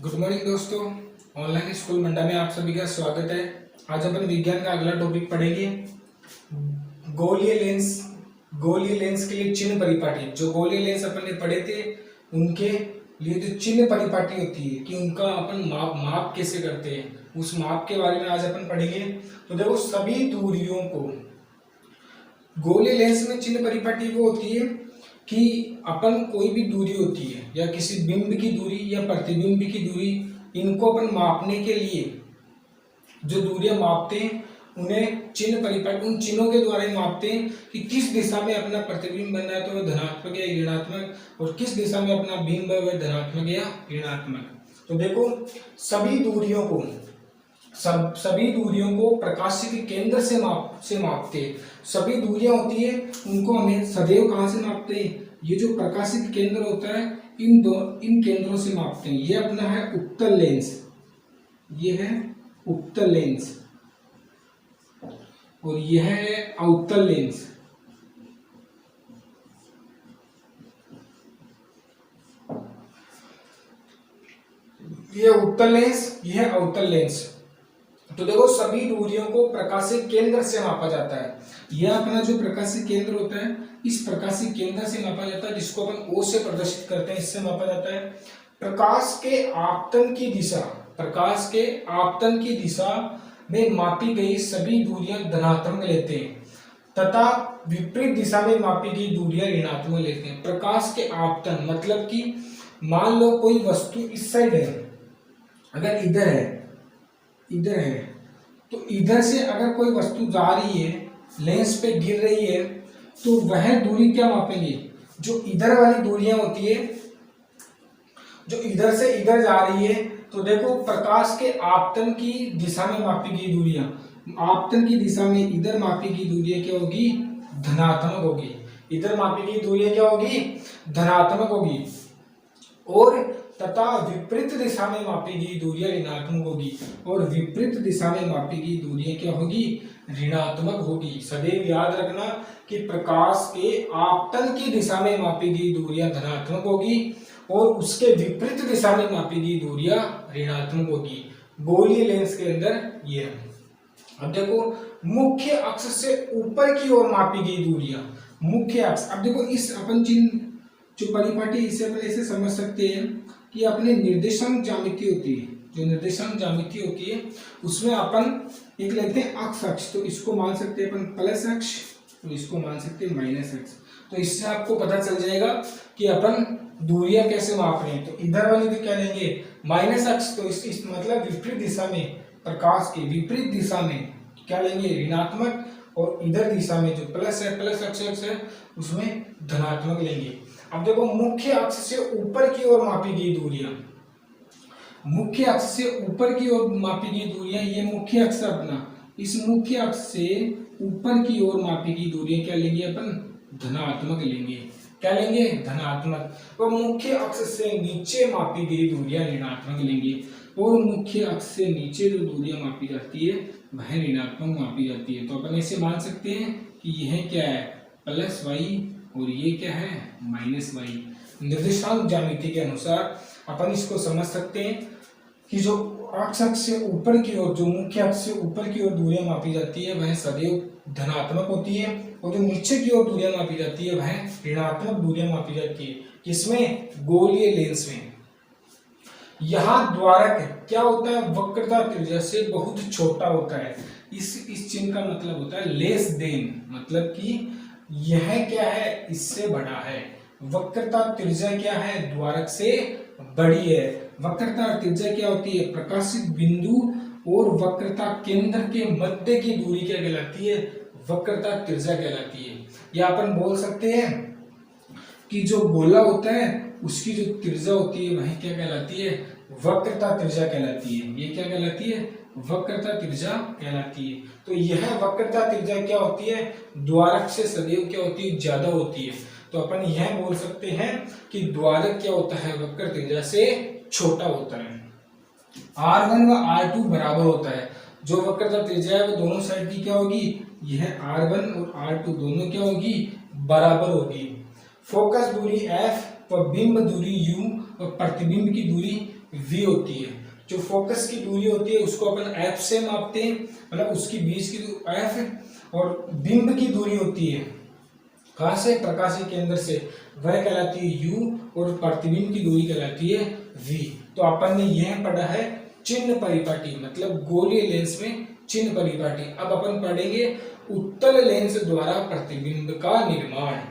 Good morning दोस्तों। Online school मंडा में आप सभी का स्वागत है। आज अपन विज्ञान का अगला टॉपिक पढ़ेंगे। गोलीय लेंस। गोलीय लेंस के लिए चिन्ह परिपाटी। जो गोलीय लेंस अपन ने पढ़े थे उनके लिए जो चिन्ह परिपाटी होती है कि उनका अपन माप कैसे करते हैं, उस माप के बारे में आज अपन पढ़ेंगे। तो देखो, सभी दूरियों को गोलीय लेंस में चिन्ह परिपाटी वो होती है कि अपन कोई भी दूरी होती है या किसी बिंब की दूरी या प्रतिबिंब की दूरी, इनको अपन मापने के लिए जो दूरियां मापते हैं उन्हें चिन्ह परिपाटी, उन चिन्हों के द्वारा ही मापते हैं कि किस दिशा में अपना प्रतिबिंब बन रहा है तो वह धनात्मक या ऋणात्मक, और किस दिशा में अपना बिंब है वह धनात्मक या ऋणात्मक। तो देखो, सभी दूरियों को प्रकाश के केंद्र से मापते हैं। सभी दूरियां होती है उनको हमें सदैव कहां से मापते हैं? ये जो प्रकाशित केंद्र होता है इन केंद्रों से मापते हैं। ये अपना है उत्तल लेंस, ये है उत्तल लेंस और यह है अवतल लेंस। ये उत्तल लेंस, यह अवतल लेंस। तो देखो, सभी दूरियों को प्रकाशिक केंद्र से मापा जाता है। यह अपना जो प्रकाशिक केंद्र होता है इस प्रकाशिक केंद्र से मापा जाता है, जिसको अपन O से प्रदर्शित करते हैं, इससे मापा जाता है। प्रकाश के आपतन की दिशा में मापी गई सभी दूरियां धनात्मक लेते हैं तथा विपरीत दिशा में मापी गई दूरियां ऋणात्मक लेते हैं। प्रकाश के आपतन मतलब कि मान लो कोई वस्तु इस साइड है, अगर इधर है तो इधर से अगर कोई वस्तु जा रही है, लेंस पे गिर रही है, तो वह दूरी क्या मापेंगे? जो इधर वाली दूरियां होती है, जो इधर से इधर जा रही है, तो देखो प्रकाश के आपतन की दिशा में मापी गई दूरियां, आपतन की दिशा में इधर मापी गई दूरियां क्या होगी? धनात्मक होगी। इधर मापी गई दूरियां क्या होगी? धनात्मक होगी। और तथा विपरीत दिशा में मापी गई दूरियां ऋणात्मक होगी। और विपरीत दिशा में मापी गई दूरियां क्या होगी? ऋणात्मक होगी। सदैव याद रखना कि प्रकाश के आपतन की दिशा में मापी गई दूरियां धनात्मक होगी और उसके विपरीत दिशा में मापी गई दूरियां ऋणात्मक होगी। गोलीय लेंस के अंदर ये है। अब देखो, मुख्य अक्ष से ऊपर की ओर मापी गई दूरियां, मुख्य अक्ष। अब देखो, इस अपन चिन्ह जो परिपाटी, इसे अपन ऐसे समझ सकते हैं कि अपने निर्देशांक ज्यामिति होती है, जो निर्देशांक ज्यामिति होती है उसमें अपन एक लेते हैं अक्ष। तो इसको मान सकते हैं अपन प्लस अक्ष, तो इसको मान सकते हैं माइनस अक्ष। तो इससे आपको पता चल जाएगा कि अपन दूरियां कैसे माप रहे हैं। तो इधर वाली भी क्या लेंगे? माइनस अक्ष। तो इस मतलब विपरीत दिशा में, प्रकाश के विपरीत दिशा में क्या लेंगे? ऋणात्मक। और इधर दिशा में जो प्लस है, प्लस अक्ष है, उसमें धनात्मक लेंगे। अब देखो, मुख्य अक्ष से ऊपर की ओर मापी गई दूरियां, मुख्य अक्ष से ऊपर की ओर मापी गई दूरियां, ये मुख्य अक्ष अपना, इस मुख्य अक्ष से ऊपर की ओर मापी गई दूरियां क्या लेंगे? अपन धनात्मक लेंगे। क्या लेंगे? धनात्मक। और मुख्य अक्ष से नीचे मापी गई दूरियां ऋणात्मक लेंगे। और मुख्य अक्ष से नीचे जो दूरियां मापी जाती है वह ऋणात्मक मापी जाती है। तो अपन ऐसे मान सकते हैं कि यह क्या है? प्लस वाई और ये क्या है? Minus Y. निर्देशांक ज्यामिति के अनुसार अपन इसको समझ सकते हैं कि जो अक्ष से ऊपर की ओर, जो मुख्य अक्ष से ऊपर की ओर दूरियां मापी जाती है वह सदैव धनात्मक होती है, और जो नीचे की ओर दूरियां मापी जाती है वह ऋणात्मक दूरियां मापी जाती है। किसमें? गोलीय लेंस में। यहाँ द्वारक क्या होता है? वक्रता त्रिज्या से बहुत छोटा होता है। इस चिन्ह का मतलब होता है लेस देन, मतलब कि यह क्या है? इससे बड़ा है। वक्रता त्रिज्या क्या है? द्वारक से बड़ी है। वक्रता त्रिज्या क्या होती है? प्रकाशित बिंदु और वक्रता केंद्र के मध्य की दूरी क्या कहलाती है? वक्रता त्रिज्या कहलाती है। या अपन बोल सकते हैं कि जो गोला होता है उसकी जो त्रिज्या होती है वह क्या कहलाती है? वक्रता त्रिज्या कहलाती है। ये क्या कहलाती है? वक्रता त्रिज्या कहलाती है। तो यह वक्रता त्रिज्या क्या होती है? द्वारक से सदैव क्या होती है? ज्यादा होती है। तो अपन यह बोल सकते हैं कि द्वारक क्या होता है? वक्र त्रिज्या से छोटा होता है। R1 व R2 बराबर होता है। जो वक्रता त्रिज्या है वो दोनों साइड की क्या होगी? यह R1 और R2 दोनों क्या होगी? बराबर होगी। फोकस दूरी F व बिंब दूरी U और प्रतिबिंब की दूरी v होती है। जो फोकस की दूरी होती है उसको अपन f से मापते हैं, मतलब उसकी बीच की f है। और बिंब की दूरी होती है कहाँ से, प्रकाशीय केंद्र से, वह कहलाती है u, और प्रतिबिंब की दूरी कहलाती है v। तो अपन ने यह पढ़ा है चिन्ह परिपाटी, मतलब गोलीय लेंस में चिन्ह परिपाटी। अब अपन पढ़ेंगे उत्तल लेंस द्वारा प्रतिबिंब का निर्माण।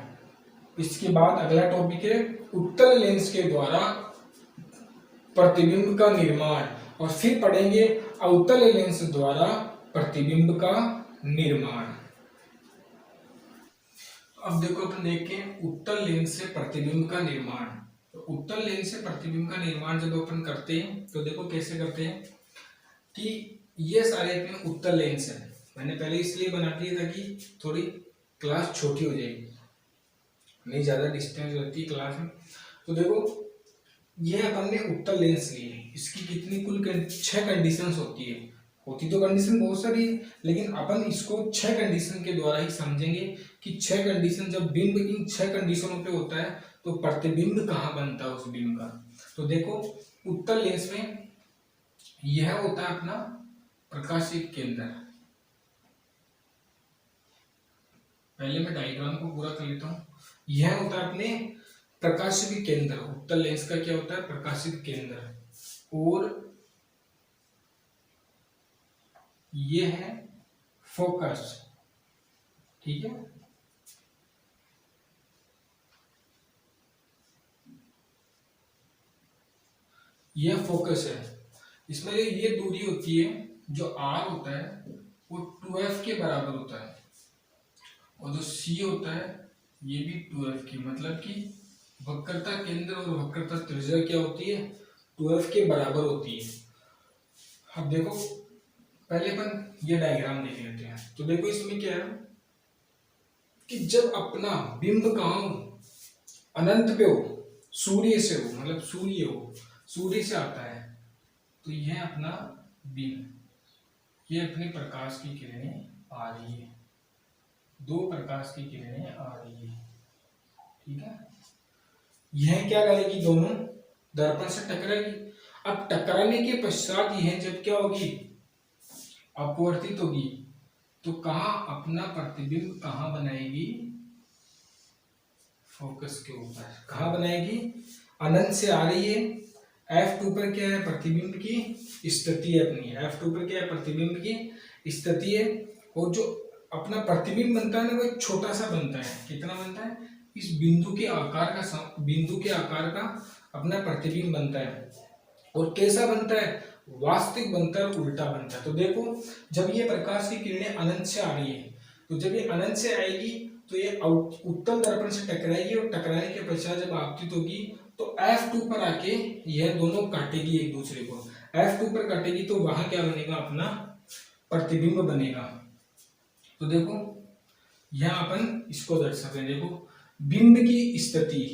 इसके बाद अगला टॉपिक है उत्तल लेंस के द्वारा प्रतिबिंब का निर्माण, और फिर पढ़ेंगे अवतल लेंस द्वारा प्रतिबिंब का निर्माण। अब देखो अपन देखें उत्तल लेंस से प्रतिबिंब का निर्माण। तो उत्तल लेंस से प्रतिबिंब का निर्माण जब अपन करते हैं तो देखो कैसे करते हैं कि ये सारे अपने उत्तल लेंस है। मैंने पहले इसलिए बना दिया ताकि थोड़ी क्लास छोटी हो जाएगी, नहीं ज्यादा डिस्टेंस रहती क्लास में। तो देखो ये अपन ने उत्तल लेंस लिए, इसकी कितनी कुल 6 कंडीशंस होती है। होती तो कंडीशन बहुत सारी है, लेकिन अपन इसको 6 कंडीशन के द्वारा ही समझेंगे कि 6 कंडीशन जब बिंब इन 6 कंडीशनों पे होता है तो प्रतिबिंब कहाँ बनता है उस बिंब का। तो देखो उत्तल लेंस में यह होता है अपना प्रकाशीय केंद्र। पहले मैं डायग्राम को पूरा कर लेता हूँ। यह होता है अपने प्रकाशिक केंद्र। उत्तल लेंस का क्या होता है, प्रकाशिक केंद्र। और ये है फोकस, ठीक है। यह फोकस है। इसमें ये दूरी होती है, जो r होता है वो 2f के बराबर होता है, और जो c होता है ये भी 2f की, मतलब कि वक्रता केंद्र और वक्रता त्रिज्या क्या होती है, 2f के बराबर होती है। अब देखो पहले अपन ये डायग्राम देख लेते हैं। तो देखो इसमें क्या है कि जब अपना बिंब कहाँ हो, अनंत पे हो, सूर्य से हो, मतलब सूर्य हो, सूर्य से आता है, तो यह अपना बिंब, ये अपने प्रकाश की किरणें आ रही है, 2 प्रकाश की किरणें आ रही है, ठीक है। यह क्या करेगी, दोनों दर्पण से टकराएगी। अब टकराने के पश्चात यह जब क्या होगी, अपवर्तित होगी, तो कहाँ अपना प्रतिबिंब कहाँ बनाएगी, फोकस के ऊपर। कहाँ बनाएगी, अनंत से आ रही है, F2 पर क्या है, प्रतिबिंब की स्थिति है अपनी, F2 पर क्या है, प्रतिबिंब की स्थिति है। और जो अपना प्रतिबिंब बनता है ना, वो एक छोटा सा बनता है। कितना बनता है, इस बिंदु के आकार का अपना प्रतिबिंब बनता है। और कैसा बनता है, वास्तविक बनता है, उल्टा बनता है। तो देखो जब ये प्रकाश की किरणें अनंत से आ रही है, तो जब ये अनंत से आएगी तो ये उत्तल दर्पण से टकराएगी, और टकराने के पश्चात जब आपतित होगी तो F2 पर आके यह दोनों काटेगी एक दूसरे को। F2 पर काटेगी तो वहां क्या बनेगा, अपना प्रतिबिंब बनेगा। तो देखो यहां अपन इसको दर्शाते हैं। देखो बिंब की स्थिति,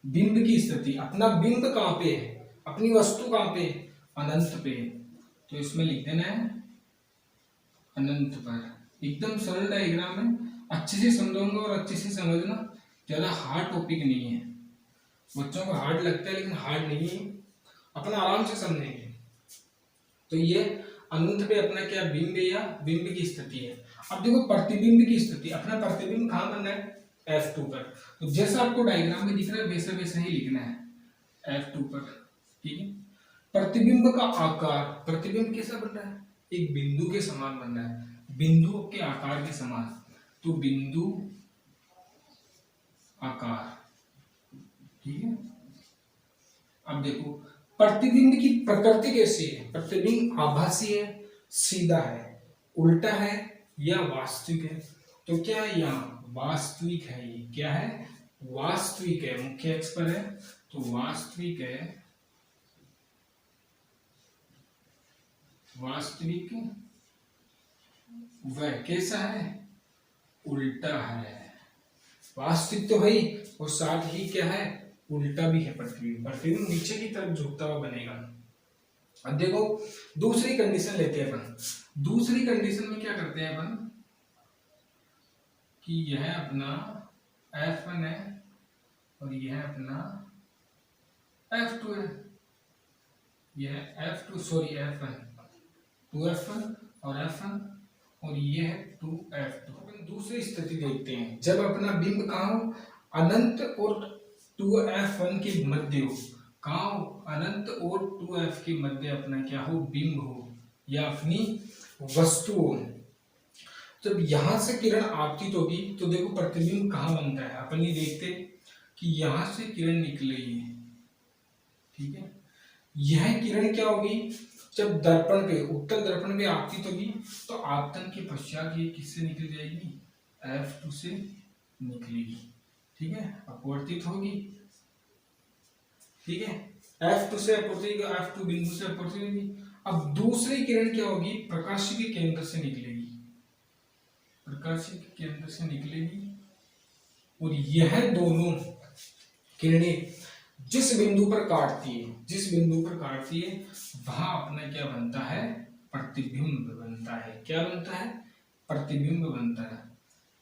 बिंब की स्थिति, अपना बिंब कहाँ पे है, अपनी वस्तु कहाँ पे, अनंत पे। तो इसमें लिख देना है अनंत पर। एकदम सरल डायग्राम है, अच्छे से समझाऊंगा और अच्छे से समझना, ज्यादा हार्ड टॉपिक नहीं है। बच्चों को हार्ड लगता है लेकिन हार्ड नहीं है, अपना आराम से समझेंगे। तो ये अनंत पे अपना क्या बिंब है, या बिंब की स्थिति है। अब देखो प्रतिबिंब की स्थिति, अपना प्रतिबिंब कहाँ बनना है, F2 पर। तो जैसा आपको डायग्राम में दिख रहा है वैसा वैसा ही लिखना है F2 पर, ठीक है। प्रतिबिंब का आकार, प्रतिबिंब कैसा बन रहा है, एक बिंदु के समान बन रहा है, बिंदु के आकार के समान। तो बिंदु आकार, ठीक है। अब देखो प्रतिबिंब की प्रकृति कैसी है, प्रतिबिंब आभासी है, सीधा है, उल्टा है, या वास्तविक है। तो क्या है, यहाँ वास्तविक है, ये क्या है, वास्तविक है, मुख्य अक्ष पर है तो वास्तविक है, वास्तविक। वह कैसा है, उल्टा है। वास्तविक तो है और साथ ही क्या है, उल्टा भी है। प्रतिबिंब, प्रतिबिंब नीचे की तरफ झुकता हुआ बनेगा। अब देखो दूसरी कंडीशन लेते हैं अपन। दूसरी कंडीशन में क्या करते हैं अपन कि यह अपना F1 है और यह अपना F2 है, यह F2 सॉरी F1, 2F1 और F1 और ये है 2F2। अपन दूसरी स्थिति देखते हैं, जब अपना बिंब कहाँ हो, अनंत और 2F1 के मध्य हो। कहाँ हो, अनंत और 2F के मध्य अपना क्या हो, बिंब हो या अपनी वस्तु हो। जब यहां से किरण आपतित होगी तो देखो प्रतिबिंब कहाँ बनता है, अपन ये देखते कि यहां से किरण निकलेगी, ठीक है। यह किरण क्या होगी, जब दर्पण पे, उत्तल दर्पण पे आपतित होगी तो आपतन के पश्चात ये किससे निकल जाएगी, F2 से निकलेगी, ठीक है, अपवर्तित होगी, ठीक है। F2 से अपवर्तित, F2 बिंदु से अपवर्तित होगी। अब दूसरी किरण क्या होगी, प्रकाश के केंद्र से निकलेगी, प्रकाश के केंद्र से निकलेगी और यह दोनों किरणें जिस बिंदु पर काटती है, जिस बिंदु पर काटती है वहां अपना क्या बनता है, प्रतिबिंब बनता है। क्या बनता है, प्रतिबिंब बनता है।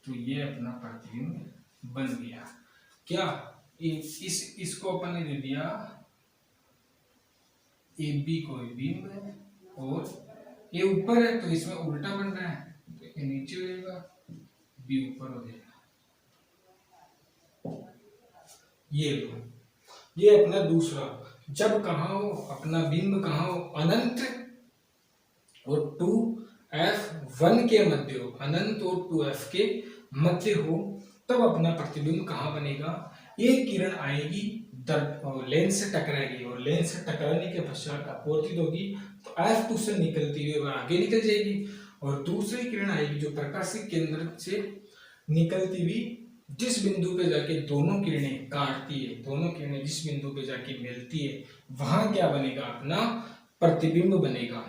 तो ये अपना प्रतिबिंब बन गया। क्या इसको अपन ने दे दिया AB को बिंब है और ये ऊपर है तो इसमें उल्टा बन रहा है, तो ये नीचे हो जाएगा, B ऊपर हो जाएगा। ये लो, ये अपना दूसरा, जब कहा हो अपना बिंब कहा हो, अनंत और 2F1 के मध्य हो, अनंत और 2F के मध्य हो, तब अपना प्रतिबिंब कहाँ बनेगा, एक किरण आएगी लेंस से टकराएगी और लेंस से टकराने के पश्चात अपवर्तित होगी तो F2 से निकलती हुई वह आगे निकल जाएगी और दूसरी किरण आएगी जो प्रकाश के केंद्र से निकलती हुई जिस बिंदु पे जाके दोनों किरणें काटती है, दोनों किरणें जिस बिंदु पे जाके मिलती है वहां क्या बनेगा, अपना प्रतिबिंब बनेगा।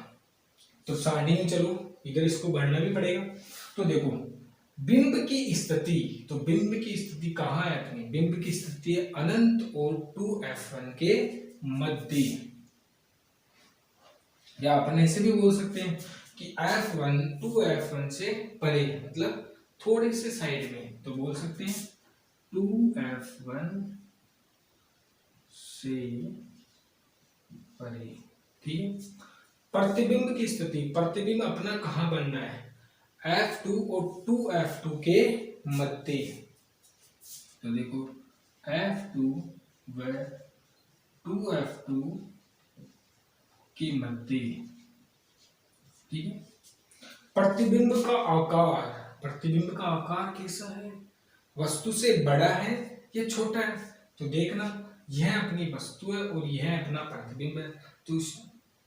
तो सारणी में चलो, इधर इसको बढ़ना भी पड़ेगा। तो देखो बिंब की स्थिति, तो बिंब की स्थिति कहाँ है अपनी, बिंब की स्थिति है अनंत और 2F1 के मध्य, या अपन ऐसे भी बोल सकते हैं कि F1 2F1 से परे, मतलब थोड़े से साइड में, तो बोल सकते हैं 2F1 से परे, ठीक है। प्रतिबिंब की स्थिति, प्रतिबिंब अपना कहां बन रहा है, F2 और 2F2 के मध्य। तो देखो F2 व 2F2 के मध्य, ठीक है। प्रतिबिंब का आकार, प्रतिबिंब का आकार कैसा है, वस्तु से बड़ा है या छोटा है, तो देखना यह अपनी वस्तु है और यह अपना प्रतिबिंब है, तो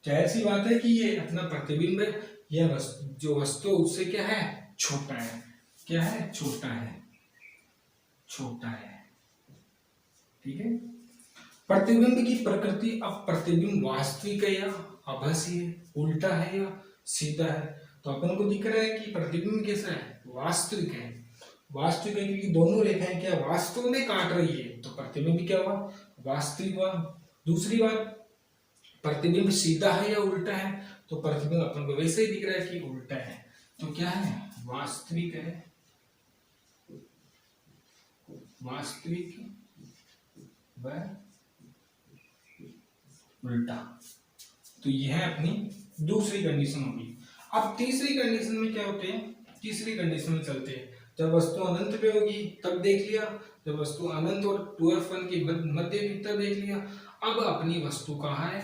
जाहिर सी बात है कि ये अपना प्रतिबिंब है, यह वस्तु जो वस्तु उससे क्या है, छोटा है, क्या है, छोटा है, छोटा है, ठीक है। प्रतिबिंब की प्रकृति, अब प्रतिबिंब वास्तविक है या आभासी है, उल्टा है या सीधा है, तो अपन को दिख रहा है कि प्रतिबिंब कैसा है, वास्तविक है, वास्तविक है क्योंकि दोनों रेखाएं क्या वास्तव में काट रही है, तो प्रतिबिंब क्या हुआ, वास्तविक हुआ। दूसरी बात, प्रतिबिंब सीधा है या उल्टा है, तो प्रतिबिंब अपन को वैसे ही दिख रहा है कि उल्टा है, तो क्या है, वास्तविक है, वास्तविक व उल्टा। तो यह अपनी दूसरी कंडीशन होगी। अब तीसरी कंडीशन में क्या होते हैं, तीसरी कंडीशन में चलते हैं, जब वस्तु अनंत पे होगी तब देख लिया, जब वस्तु अनंत और 2F1 के मध्य भी तब देख लिया। अब अपनी वस्तु कहाँ है,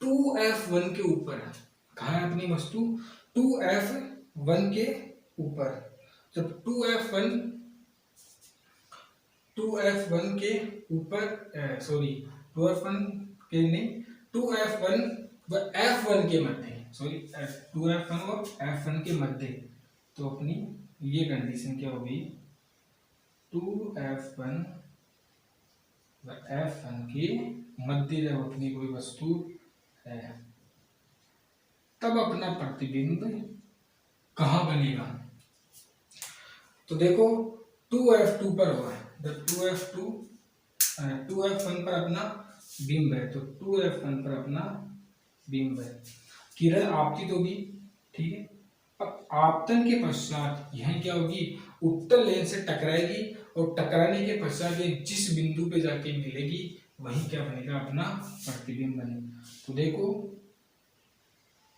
2F1 के ऊपर है, कहाँ है अपनी वस्तु, 2F1 के ऊपर। जब 2F1 के ऊपर, सॉरी 2F1 के नहीं, 2F1 व F1 के मध्य, सॉरी 2F1 और F1 के मध्य, तो अपनी ये कंडीशन क्या होगी, 2F1 व F1 के मध्य जब अपनी कोई वस्तु है तब अपना प्रतिबिंब कहाँ बनेगा, तो देखो 2F2 पर हुआ है, जब 2F1 पर अपना बिंब है, तो 2F1 पर अपना बिंब है, किरण आपतित होगी, ठीक है। अब आपतन के पश्चात यह क्या होगी, उत्तल लेंस से टकराएगी और टकराने के पश्चात ये जिस बिंदु पे जाके मिलेगी वही क्या बनेगा, अपना प्रतिबिंब बनेगा। तो देखो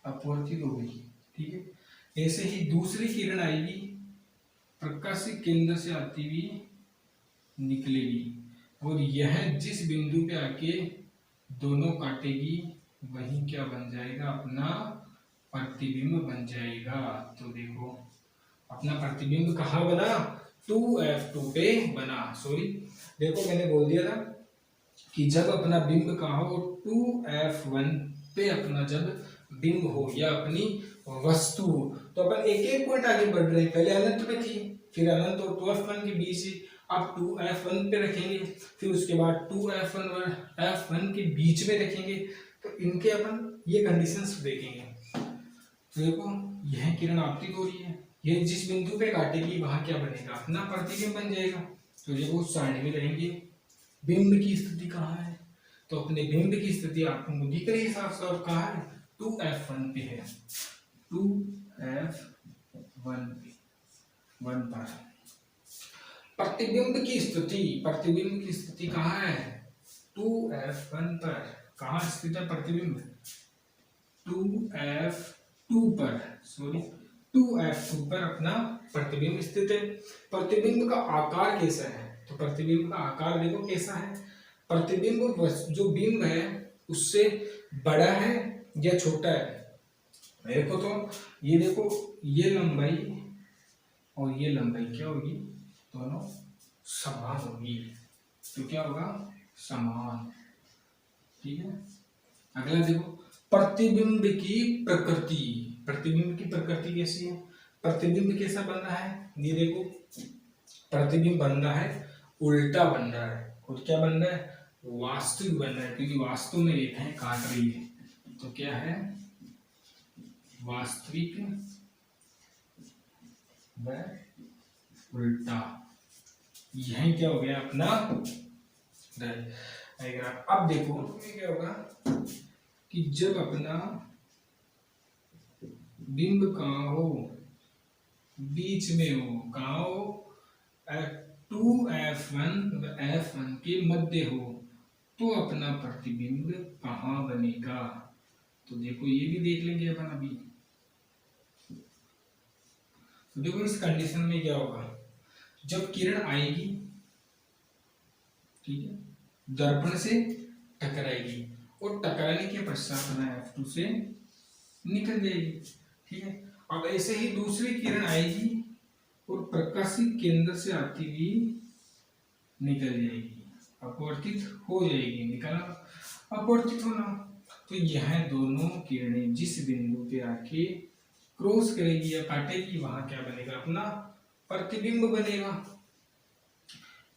अपवर्तित हो गई, ठीक है। ऐसे ही दूसरी किरण आएगी, प्रकाशित केंद्र से आती हुई निकलेगी, और यह जिस बिंदु पे आके दोनों काटेगी वही क्या बन जाएगा, अपना प्रतिबिंब बन जाएगा। तो देखो अपना प्रतिबिंब कहाँ बना, 2F2 पे बना। सॉरी, देखो मैंने बोल दिया था कि जब अपना बिंब कहाँ हो, 2F1 पे अपना जब बिंब हो या अपनी वस्तु हो, तो अपन एक एक पॉइंट आगे बढ़ रहे हैं। पहले अनंत पे थी, फिर अनंत और 2F1 के बीच ही अब 2F1 पे रखेंगे, फिर उसके बाद 2F1 और F1 के बीच में रखेंगे। तो इनके अपन ये कंडीशंस देखेंगे। तो देखो यह किरण आपतित हो रही है, ये जिस बिंदु पे काटेगी वहां क्या बनेगा, अपना प्रतिबिंब बन जाएगा। तो देखो साइड में रहेंगे, बिंब की स्थिति कहाँ है, तो अपने बिंब की स्थिति आपको दिख रही है साफ साफ, कहाँ है, 2F1 पे है, 2F1 पे 1 पर। प्रतिबिंब की स्थिति, प्रतिबिंब की स्थिति कहाँ है, 2F1 पर। कहाँ स्थित है प्रतिबिंब, 2F2 पर, सॉरी 2F2 पर अपना प्रतिबिंब स्थित है। प्रतिबिंब का आकार कैसा है, तो प्रतिबिंब का आकार देखो कैसा है, प्रतिबिंब जो बिंब है उससे बड़ा है या छोटा है। देखो तो ये देखो, ये लंबाई और ये लंबाई क्या होगी, दोनों समान होगी, तो क्या होगा, समान, ठीक है। अगला देखो प्रतिबिंब की प्रकृति, प्रतिबिंब की प्रकृति कैसी है, प्रतिबिंब कैसा बन रहा है, ये देखो प्रतिबिंब बन रहा है उल्टा बन रहा है, और क्या बन रहा है, वास्तविक बन रहा है, क्योंकि वास्तव में रेखाएं काट रही है। तो क्या है, वास्तविक व उल्टा, यही क्या हो गया अपना डायग्राम। अब देखो क्या होगा कि जब अपना बिंब कहाँ हो, बीच में हो, कहाँ हो, 2F1 व F1 के मध्य हो, तो अपना प्रतिबिंब कहाँ बनेगा। तो देखो ये भी देख लेंगे अपन अभी। तो देखो इस कंडीशन में क्या होगा, जब किरण आएगी, ठीक है, दर्पण से टकराएगी, और टकराने के पश्चात अपना F2 से निकल जाएगी, ठीक है। अब ऐसे ही दूसरी किरण आएगी और प्रकाशित केंद्र से आती हुई निकल जाएगी, अपवर्तित हो जाएगी, निकलना अपवर्तित होना। तो यह दोनों किरणें जिस बिंदु पे आके क्रॉस करेगी या काटेगी वहां क्या बनेगा, अपना प्रतिबिंब बनेगा।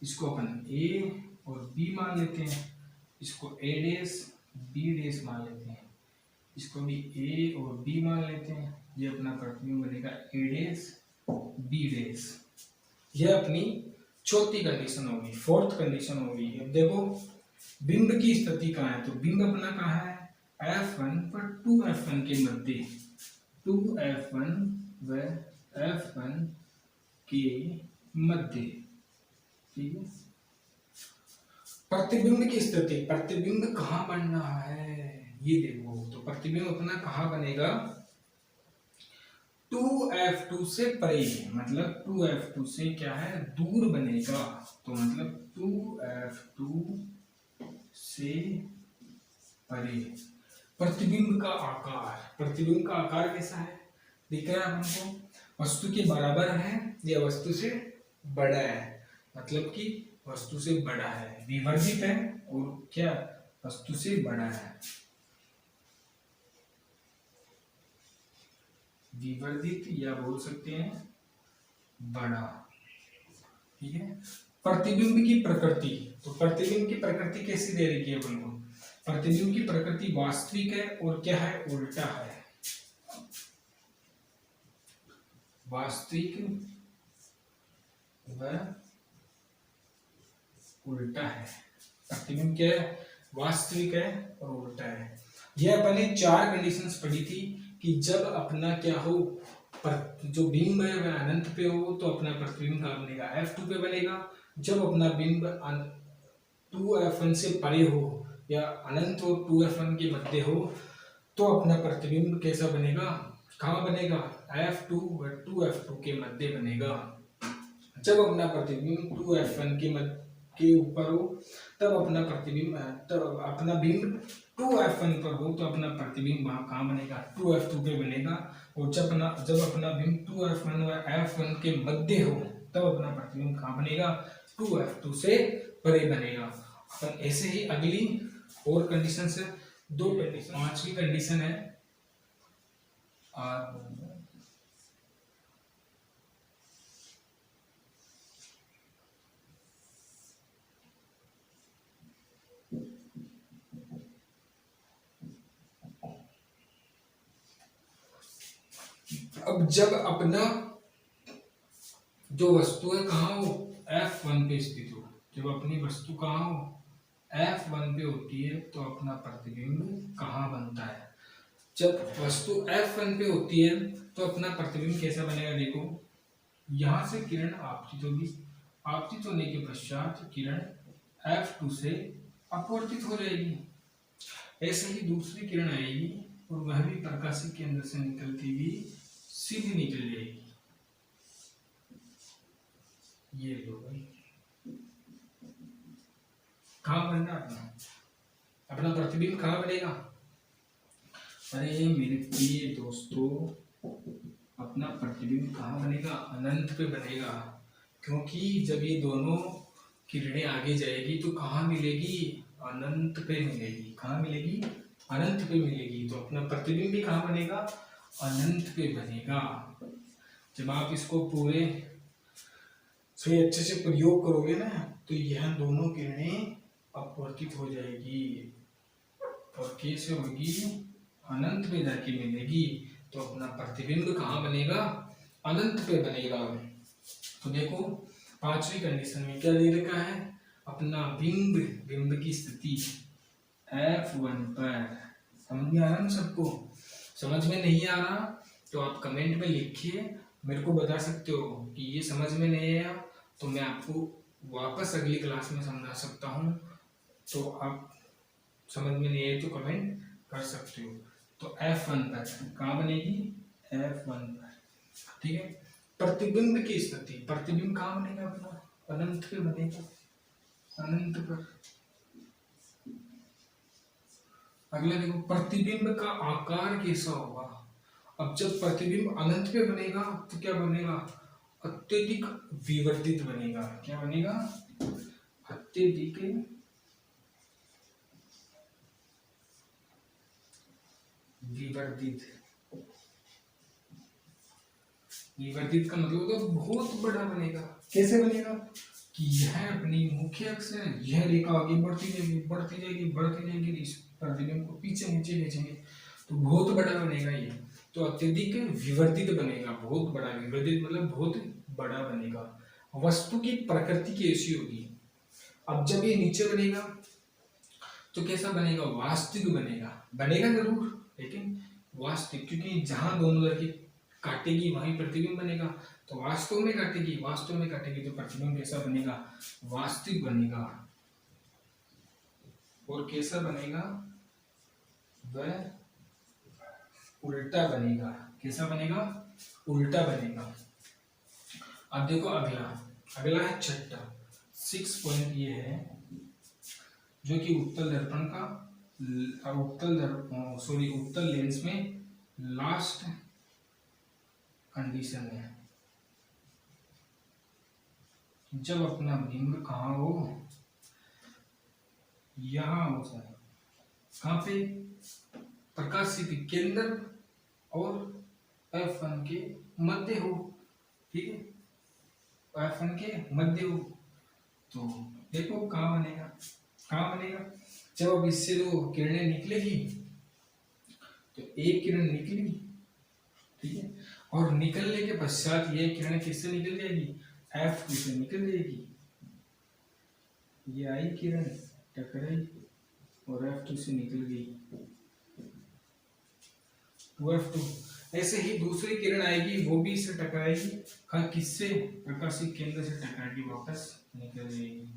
इसको अपन A और B मान लेते हैं, इसको A डैश B डैश मान लेते हैं, इसको भी A और B मान लेते हैं। ये अपना प्रतिबिंब बनेगा A डैश B डैश। यह अपनी चौथी कंडीशन होगी, फोर्थ कंडीशन होगी। अब देखो बिंब की स्थिति कहाँ है, तो बिंब अपना कहाँ है, F1 पर 2F1 के मध्य, 2F1 व F1 के मध्य, ठीक है। प्रतिबिंब की स्थिति, प्रतिबिंब कहाँ बन रहा है, ये देखो, तो प्रतिबिंब अपना कहाँ बनेगा, 2F2 से परे, मतलब 2F2 से क्या है, दूर बनेगा। तो मतलब 2F2 से परे। प्रतिबिंब का आकार, प्रतिबिंब का आकार कैसा है, दिख रहा है हमको, वस्तु के बराबर है या वस्तु से बड़ा है, मतलब कि वस्तु से बड़ा है, विवर्जित है और क्या, वस्तु से बड़ा है, विवर्जित या बोल सकते हैं बड़ा, ठीक है। प्रतिबिंब की प्रकृति, तो प्रतिबिंब की प्रकृति कैसी दे रही है अपन को, प्रतिबिंब की प्रकृति वास्तविक है और क्या है, उल्टा है, वास्तविक व उल्टा है। प्रतिबिंब क्या है, वास्तविक है और उल्टा है। यह अपने 4 कंडीशंस पढ़ी थी कि जब अपना क्या हो, जो बिंब है वह अनंत पे हो तो अपना प्रतिबिंब कहाँ बनेगा, F2 पे बनेगा। जब अपना बिंब 2f1 से परे हो या अनंत और 2f1 के मध्य हो तो अपना प्रतिबिंब कैसा बनेगा, कहाँ बनेगा, f2 व 2f2 के मध्य बनेगा। जब अपना प्रतिबिंब 2f1 के ऊपर हो तब अपना प्रतिबिंब, तब अपना बिंब 2f1 पर हो तो अपना प्रतिबिंब वहाँ कहाँ बनेगा, 2f2 पे बनेगा। और जब अपना बिंब 2f1 व f1 के मध्य हो तब अपना प्रतिबिंब कहाँ बनेगा, 2f2 से परे बनेगा। अपन ऐसे ही अगली और कंडीशन से दो कंडीशन, पांचवी कंडीशन है अब जब अपना जो वस्तु है कहाँ हो, F1 पे स्थित हो, जब अपनी वस्तु कहाँ हो, F1 पे होती है तो अपना प्रतिबिंब कहाँ बनता है। जब वस्तु F1 पे होती है तो अपना प्रतिबिंब कैसा बनेगा, देखो यहाँ से किरण आपतित होगी, आपतित होने के पश्चात किरण F2 से अपवर्तित हो जाएगी। ऐसे ही दूसरी किरण आएगी और वह भी प्रकाशिक केंद्र से निकलती हुई सीधी निकल जाएगी। ये लो भाई, कहाँ बनना अपना प्रतिबिंब कहाँ बनेगा। अरे मेरे प्रिय दोस्तों, अपना प्रतिबिंब कहाँ बनेगा, अनंत पे बनेगा। क्योंकि जब ये दोनों किरणें आगे जाएगी तो कहाँ मिलेगी, अनंत पे मिलेगी। कहाँ मिलेगी, अनंत पे मिलेगी। तो अपना प्रतिबिंब भी कहाँ बनेगा, अनंत पे बनेगा। जब आप इसको पूरे से अच्छे से प्रयोग करोगे ना तो यह दोनों किरणें अपवर्तित हो जाएगी और कैसे होगी, अनंत पे जाके मिलेगी। तो अपना प्रतिबिंब कहाँ बनेगा, अनंत पे बनेगा। तो देखो पांचवी कंडीशन में क्या दे रखा है, अपना बिंब की स्थिति F1 पर। समझ में आ रहा ना सबको, समझ में नहीं आ रहा तो आप कमेंट में लिखिए, मेरे को बता सकते हो कि ये समझ में नहीं आया तो मैं आपको वापस अगली क्लास में समझा सकता हूँ। तो आप समझ में नहीं आए तो कमेंट कर सकते हो। तो F1 पर कहाँ बनेगी, F1 पर, ठीक है। प्रतिबिंब की स्थिति, प्रतिबिंब कहाँ बनेगा अपना, अनंत पे बनेगा, अनंत पर। अगला देखो प्रतिबिंब का आकार कैसा होगा। अब जब प्रतिबिंब अनंत पे बनेगा तो क्या बनेगा, अत्यधिक विवर्तित बनेगा। क्या बनेगा, अत्यधिक विवर्तित। विवर्तित का मतलब होगा बहुत बड़ा बनेगा। कैसे बनेगा कि यह अपनी मुख्य अक्ष है, यह रेखा आगे बढ़ती जाएगी बढ़ती जाएगी बढ़ती जाएगी, इस प्रतिबिंब को पीछे नीचे खींचेंगे तो बहुत बड़ा बनेगा ये। तो अत्यधिक विवर्तित बनेगा, बहुत बड़ा। विवर्तित मतलब बहुत बड़ा बनेगा। वस्तु की प्रकृति कैसी होगी, अब जब ये नीचे बनेगा तो कैसा बनेगा, वास्तविक बनेगा। बनेगा जरूर लेकिन वास्तविक, क्योंकि जहां दोनों लड़की काटेगी वहीं प्रतिबिंब बनेगा। तो वास्तव में काटेगी तो प्रतिबिंब कैसा बनेगा, वास्तविक बनेगा। और कैसा बनेगा, वह उल्टा बनेगा। कैसा बनेगा, उल्टा बनेगा। अब देखो अगला, अगला है छठा 6 पॉइंट। ये है जो कि उत्तल दर्पण का उत्तल लेंस में लास्ट कंडीशन है। जब अपना बिंब कहाँ हो, यहाँ हो जाए, कहाँ पे, प्रकाशित केंद्र और F1 के मध्य हो, ठीक है, F1 के मध्य हो। तो देखो कहाँ बनेगा, कहाँ बनेगा, जब अब इससे दो किरणें निकलेगी तो एक किरण निकली, ठीक है, और निकलने के पश्चात ये किरण किससे निकल जाएगी, F2 से निकल जाएगी। ये आई किरण टकराई और F2 से निकल गई, 2F2। ऐसे ही दूसरी किरण आएगी, वो भी इससे टकराएगी, हाँ किससे, प्रकाशिक केंद्र से टकराएगी, वापस निकल जाएगी।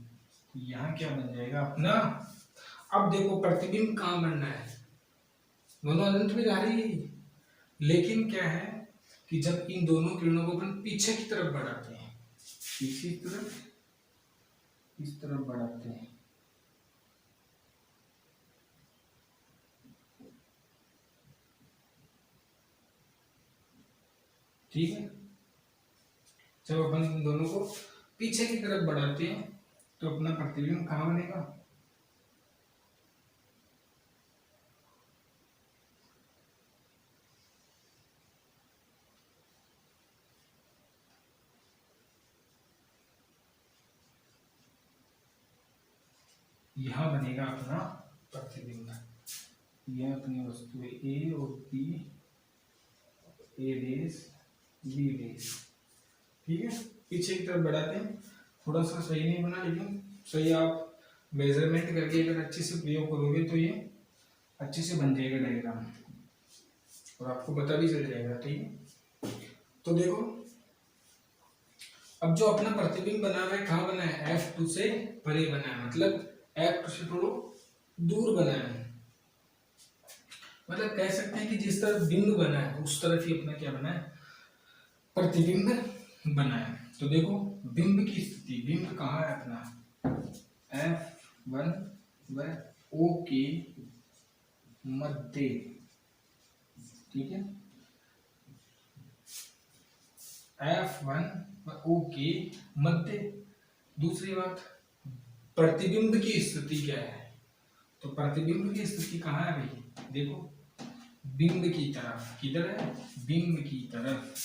यहाँ क्या बन जाएगा अपना। अब देखो प्रतिबिंब कहाँ बनना है, दोनों अनंत में जा रही है, लेकिन क्या है कि जब इन दोनों किरणों को अपन पीछे की तरफ बढ़ाते हैं, पीछे की तरफ इस तरफ बढ़ाते हैं, ठीक है। जब अपन इन दोनों को पीछे की तरफ बढ़ाते हैं तो अपना प्रतिबिंब कहाँ बनेगा, यहां बनेगा अपना प्रतिबिंब। यह अपनी वस्तु है ए और बी, ए बेस बी बेस, ठीक है। पीछे की तरफ बढ़ाते हैं, थोड़ा सा सही नहीं बना लेकिन सही, आप मेजरमेंट करके अगर अच्छे से प्रयोग करोगे तो ये अच्छे से बन जाएगा डायग्राम और आपको पता भी चल जाएगा, ठीक है। तो देखो अब जो अपना प्रतिबिंब बना हुआ है कहाँ बना है, F2 से परे बना है, मतलब F2 से थोड़ा दूर बना है, मतलब कह सकते हैं कि जिस तरफ बिंब बना है उस तरफ ही अपना क्या बना है, प्रतिबिंब बना है। तो देखो बिंब की स्थिति, बिंब कहाँ है अपना F1 व O के मध्य, ठीक है, F1 व O के मध्य। दूसरी बात प्रतिबिंब की स्थिति क्या है, तो प्रतिबिंब की स्थिति कहाँ है भाई, देखो बिंब की तरफ, किधर है, बिंब की तरफ,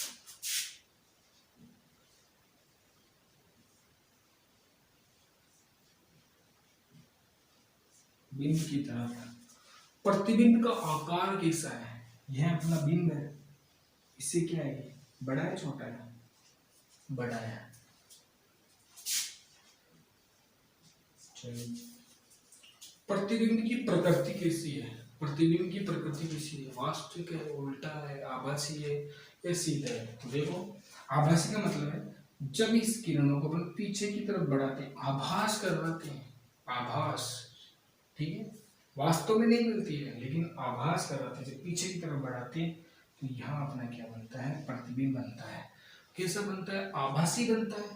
बिंब की तरफ। प्रतिबिंब का आकार कैसा है, यह अपना बिंब है, इससे क्या है, बड़ा है छोटा है, बड़ा है। चलिए प्रतिबिंब की प्रकृति कैसी है, प्रतिबिंब की प्रकृति कैसी है, वास्तविक है, उल्टा है, आभासी है या सीधा है। तो देखो आभासी का मतलब है जब इस किरणों को अपन पीछे की तरफ बढ़ाते हैं, आभास करवाते हैं, आभास, ठीक है, वास्तव में नहीं मिलती है लेकिन आभास करवाते हैं, जब पीछे की तरफ बढ़ाते हैं तो यहाँ अपना क्या बनता है, प्रतिबिंब बनता है। कैसा बनता है, आभासी बनता है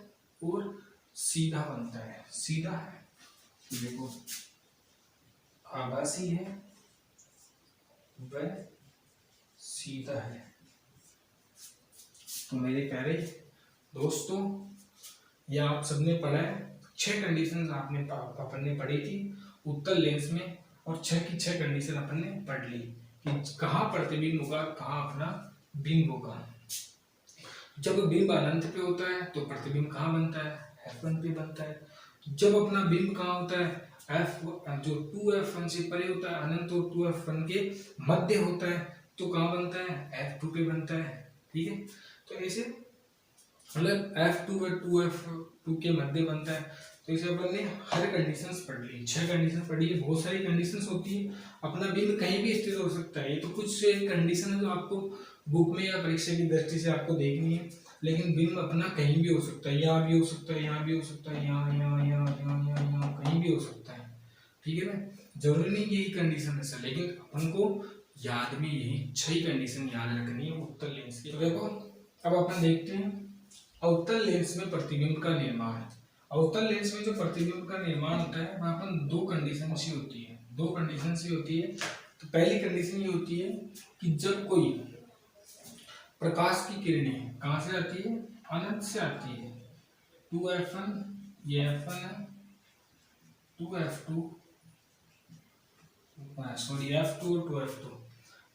और सीधा बनता है, सीधा है। तो देखो आभासी है वह सीधा है। तो मेरे प्यारे दोस्तों, ये आप सबने पढ़ा है, 6 कंडीशंस आपने अपन ने पढ़ी थी उत्तल लेंस में, और 6 की 6 कंडीशन अपन ने पढ़ ली कि कहाँ प्रतिबिंब होगा, कहाँ अपना बिंब होगा। जब बिंब अनंत पे होता है तो प्रतिबिंब कहाँ बनता है, F1 पे बनता है। जब अपना बिंब कहाँ होता है, F जो 2F1 से परे होता है, अनंत और 2F1 के मध्य होता है, तो कहाँ बनता है, F2 पे बनता है, ठीक है। तो ऐसे मतलब F2 व 2F2 के मध्य बनता है। तो इसे अपन ने हर कंडीशंस पढ़ ली, 6 कंडीशन पढ़ी है, बहुत सारी कंडीशंस होती है, अपना बिंब कहीं भी स्थित हो सकता है। ये तो कुछ कंडीशन है जो आपको बुक में या परीक्षा की दृष्टि से आपको देखनी है, लेकिन बिंब अपना कहीं भी हो सकता है, यहाँ भी हो सकता है, यहाँ भी हो सकता है, यहाँ यहाँ यहाँ यहाँ यहाँ यहाँ कहीं भी हो सकता है, ठीक है ना। जरूरी नहीं यही कंडीशन है सर, लेकिन अपन को याद में यही 6 कंडीशन याद रखनी है उत्तल लेंस की। तो देखो अब अपन देखते हैं अवतल लेंस में प्रतिबिंब का निर्माण। अवतल लेंस में जो प्रतिबिंब का निर्माण होता है वहां पर 2 कंडीशन से होती है, 2 कंडीशन से होती है। तो पहली कंडीशन ये होती है कि जब कोई प्रकाश की किरणें कहाँ से आती है, अनंत से आती है, 2F1 ये F1 है, 2F2 सॉरी F2 और 2F2,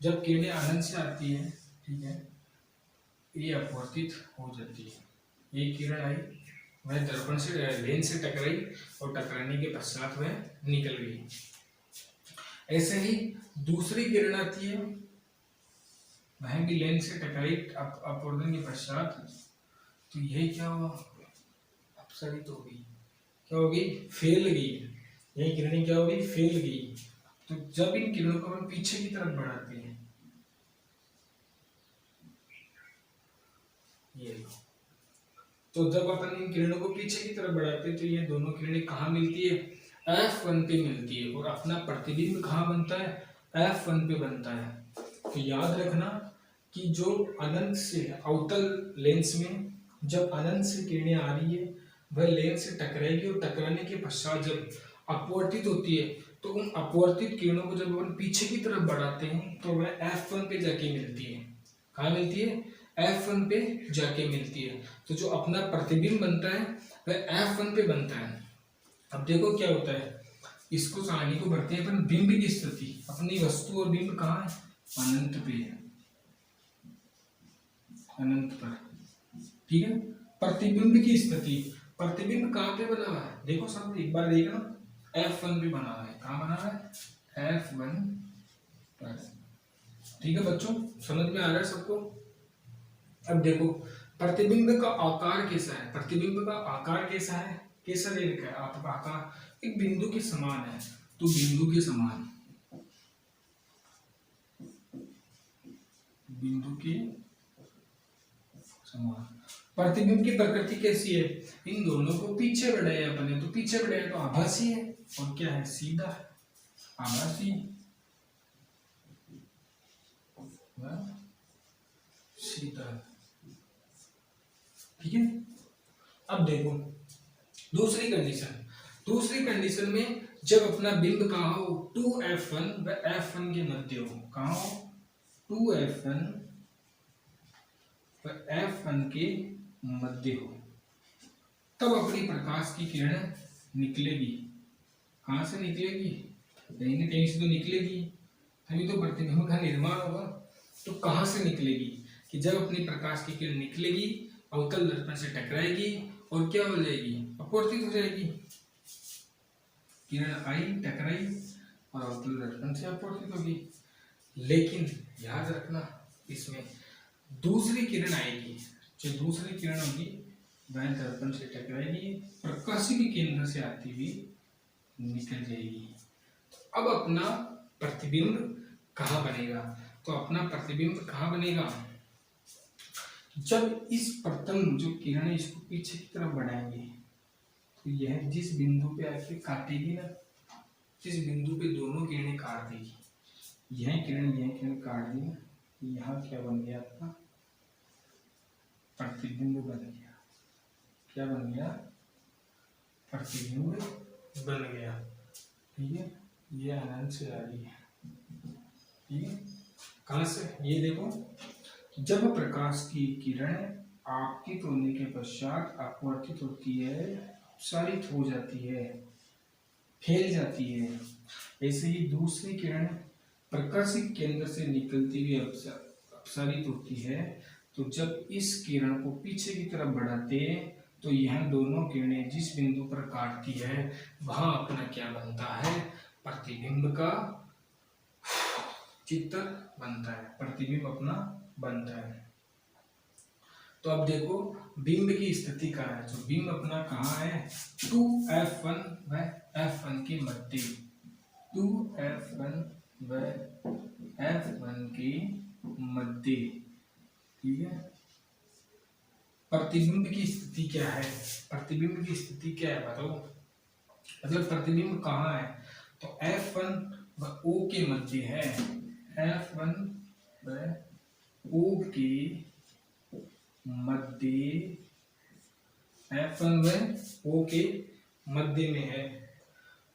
जब किरणें अनंत से आती है, ठीक है, ये अपवर्तित हो जाती है। ये किरण आई, वह दर्पण से लेंस से टकराई और टकराने के पश्चात वह निकल गई। ऐसे ही दूसरी किरण आती है, वह भी लेंस से टकराई अपवर्तन के पश्चात, तो यह क्या हुआ, अपसरित हो गई, क्या हो गई, फैल गई। यह किरणें क्या हो गई, फैल गई। तो जब इन किरणों को हम पीछे की तरफ बढ़ाते हैं, ये तो जब अपन इन किरणों को पीछे की तरफ बढ़ाते हैं तो ये दोनों किरणें कहाँ मिलती है, F1 पे मिलती है, और अपना प्रतिबिंब कहाँ बनता है, F1 पे बनता है। तो याद रखना कि जो अनंत से अवतल लेंस में जब अनंत से किरणें आ रही है वह लेंस से टकराएगी, और टकराने के पश्चात जब अपवर्तित होती है तो उन अपवर्तित किरणों को जब अपन पीछे की तरफ बढ़ाते हैं तो वह F1 पे जाके मिलती है। कहाँ मिलती है, F1 पे जाके मिलती है। तो जो अपना प्रतिबिंब बनता है वह F1 पे बनता है। अब देखो क्या होता है, इसको आगे को बढ़ते हैं अपन। बिंब की स्थिति, अपनी वस्तु और बिंब कहाँ है, अनंत पे है, अनंत पर, ठीक है। प्रतिबिंब की स्थिति, प्रतिबिंब कहाँ पे बना हुआ है, देखो सब एक बार देखना, F1 पे बना हुआ है। कहाँ बना हुआ है, F1 पर, ठीक है बच्चों, समझ में आ रहा है सबको। अब देखो प्रतिबिंब का आकार कैसा है, प्रतिबिंब का आकार कैसा है, कैसा दे रखा है आपका आकार, एक बिंदु के समान है। तो बिंदु के समान, बिंदु के समान। प्रतिबिंब की प्रकृति कैसी है, इन दोनों को पीछे बढ़ाया अपने, तो पीछे बढ़ाया तो आभासी है, और क्या है, सीधा, आभासी, सीधा, ठीक है। अब देखो दूसरी कंडीशन, दूसरी कंडीशन में जब अपना बिंब कहाँ हो, 2F1 व F1 के मध्य हो, कहाँ हो, 2F1 व F1 के मध्य हो, तब अपनी प्रकाश की किरण निकलेगी। कहाँ से निकलेगी, कहीं न कहीं से तो निकलेगी, तभी तो प्रतिबिंब का निर्माण होगा। तो कहाँ से निकलेगी, कि जब अपनी प्रकाश की किरण निकलेगी, अवतल दर्पण से टकराएगी और क्या हो जाएगी, अपवर्तित हो जाएगी। किरण आई, टकराई और अवतल दर्पण से अपवर्तित होगी। लेकिन याद रखना इसमें दूसरी किरण आएगी, जो दूसरी किरण होगी वह दर्पण से टकराएगी, प्रकाश के केंद्र से आती हुई निकल जाएगी। अब अपना प्रतिबिंब कहाँ बनेगा, तो अपना प्रतिबिंब कहाँ बनेगा, जब इस प्रथम जो किरण है इसको पीछे की तरफ बढ़ाएंगे तो यह जिस बिंदु पे आके काटेगी ना, जिस बिंदु पे दोनों किरणें काट देगी, यह किरण काट दी ना, यहाँ क्या बन गया, अपना प्रतिबिंब बन गया। क्या बन गया, प्रतिबिंब बन गया, ठीक है। ये अनंत से आ रही है, ठीक है। कहाँ से, ये देखो, जब प्रकाश की किरण आपतित होने के पश्चात अपवर्तित होती है, अपसारित हो जाती है, फैल जाती है, ऐसे ही दूसरी किरण प्रकाशिक केंद्र से निकलती हुई अपसारित होती है। तो जब इस किरण को पीछे की तरफ बढ़ाते हैं तो यह दोनों किरणें जिस बिंदु पर काटती है वहां अपना क्या बनता है, प्रतिबिंब का चित्र बनता है, प्रतिबिंब अपना बनता है। तो अब देखो बिंब की स्थिति कहाँ है, जो बिंब अपना कहाँ है, 2F1 व F1 के मध्य, 2F1 व F1 के मध्य, ठीक है। प्रतिबिंब की स्थिति क्या है, प्रतिबिंब की स्थिति क्या है बताओ, मतलब प्रतिबिंब कहाँ है, तो F1 व O के मध्य है, F1 व O के मध्य, F1 व O के मध्य में है।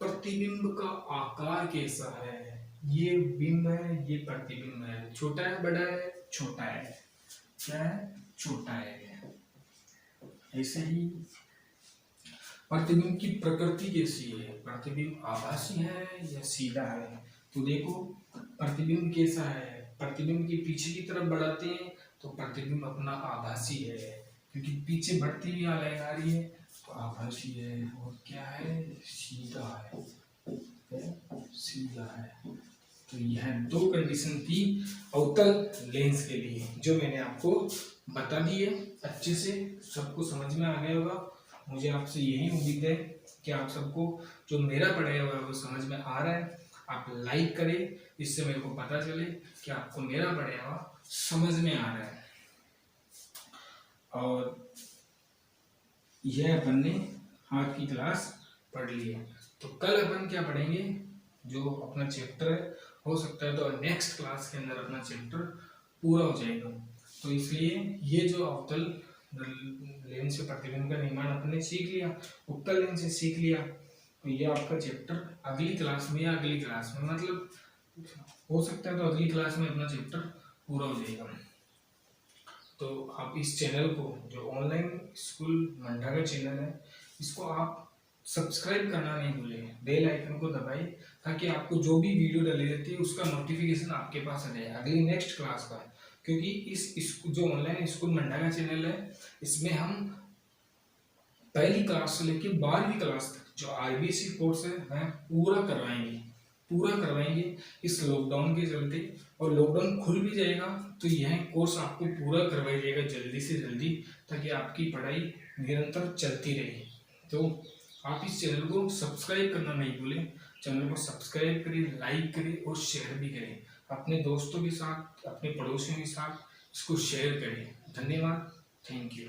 प्रतिबिंब का आकार कैसा है, ये बिंब है, ये प्रतिबिंब है, छोटा है, बड़ा है, छोटा है, क्या है, छोटा है। ऐसे ही प्रतिबिंब की प्रकृति कैसी है, प्रतिबिंब आभासी है या सीधा है, तो देखो प्रतिबिंब कैसा है, प्रतिबिंब के पीछे की तरफ बढ़ाते हैं तो प्रतिबिंब अपना आभासी है, क्योंकि पीछे बढ़ती हुई लाइन आ रही है तो आभासी है, और क्या है, सीधा है, सीधा है। तो यह दो कंडीशन थी अवतल लेंस के लिए, जो मैंने आपको बता दी है, अच्छे से सबको समझ में आ गया होगा। मुझे आपसे यही उम्मीद है कि आप सबको जो मेरा पढ़ाया हुआ है वो समझ में आ रहा है। आप लाइक करें, इससे मेरे को पता चले कि आपको मेरा पढ़ाया हुआ समझ में आ रहा है। और यह अपन ने आज की क्लास पढ़ ली है। तो कल अपन क्या पढ़ेंगे, जो अपना चैप्टर है, हो सकता है तो नेक्स्ट क्लास के अंदर अपना चैप्टर पूरा हो जाएगा। तो इसलिए ये जो अवतल लेन से प्रतिबिंब का निर्माण अपन ने सीख लिया, उत्तल लेन से सीख लिया, तो ये आपका चैप्टर अगली क्लास में या अगली क्लास में, मतलब हो सकता है तो अगली क्लास में अपना चैप्टर पूरा हो जाएगा। तो आप इस चैनल को, जो ऑनलाइन स्कूल मंडा का चैनल है, इसको आप सब्सक्राइब करना नहीं भूलें, बेल आइकन को दबाइए, ताकि आपको जो भी वीडियो डाली जाती है उसका नोटिफिकेशन आपके पास आ जाए अगली नेक्स्ट क्लास का। क्योंकि इस जो ऑनलाइन स्कूल मंडा का चैनल है, इसमें हम पहली क्लास से लेकर 12वीं क्लास तक जो आईबीएसई कोर्स है वह पूरा करवाएंगे इस लॉकडाउन के चलते। और लॉकडाउन खुल भी जाएगा तो यह कोर्स आपको पूरा करवाया जाएगा जल्दी से जल्दी, ताकि आपकी पढ़ाई निरंतर चलती रहे। तो आप इस चैनल को सब्सक्राइब करना नहीं भूलें, चैनल को सब्सक्राइब करें, लाइक करें और शेयर भी करें अपने दोस्तों के साथ, अपने पड़ोसियों के साथ इसको शेयर करें। धन्यवाद, थैंक यू।